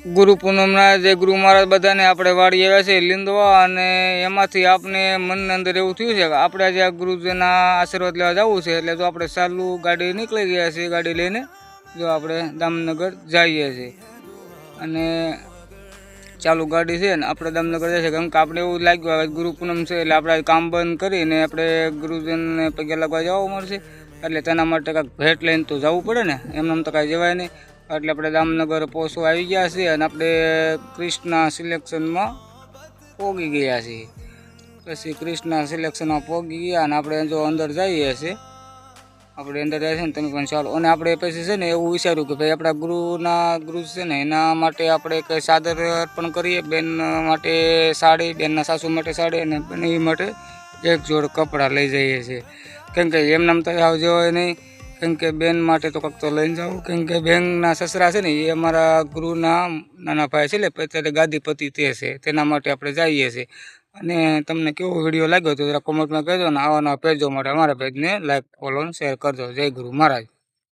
ગુરુ પૂનમના જે ગુરુ મહારાજ બધાને આપણે વાળી આવ્યા છે લીંદવા, અને એમાંથી આપણે મનની અંદર એવું થયું છે કે આપણે આજે આ ગુરુજીના આશીર્વાદ લેવા જવું છે. એટલે જો આપણે ચાલુ ગાડી નીકળી ગયા છીએ, ગાડી લઈને જો આપણે દામનગર જઈએ છીએ. અને ચાલુ ગાડી છે ને આપણે દામનગર જઈએ છીએ, કેમ કે આપણે એવું લાગ્યું હવે ગુરુ પૂનમ છે એટલે આપણે કામ બંધ કરીને આપણે ગુરુજીને પગે લાગવા જવા મળશે. એટલે તેના માટે કાંઈક ભેટ લઈને તો જવું પડે ને, એમને તો કાંઈ જવાય નહીં. એટલે આપણે દામનગર પહોંચવા આવી ગયા છીએ અને આપણે ક્રિષ્ના સિલેક્શનમાં પહોંચી ગયા છીએ. પછી ક્રિષ્ના સિલેક્શનમાં પહોંચી ગયા અને આપણે જો અંદર જઈએ છીએ, આપણે અંદર જાય છે ને તમે પણ ચાલો. અને આપણે પછી છે ને એવું વિચાર્યું કે ભાઈ આપણા ગુરુ છે ને એના માટે આપણે કંઈ ચાદર અર્પણ કરીએ. બેન માટે સાડી, બેનના સાસુ માટે સાડી, અને બેન માટે એક જોડ કપડાં લઈ જઈએ છીએ. કેમ કે એમનામ તો આવજો હોય નહીં, કેમ કે બેન માટે તો કંઈક તો લઈને જાઉં. કેમ કે બેનના સસરા છે ને એ અમારા ગુરુના નાના ભાઈ છે, એટલે અત્યારે ગાદીપતિ તે છે, તેના માટે આપણે જઈએ છીએ. અને તમને કેવો વિડીયો લાગ્યો તો જરા કોમેન્ટમાં કહેજો, ને આવા નવા પેજો માટે અમારા પેજને લાઈક, ફોલો, શેર કરજો. જય ગુરુ મહારાજ.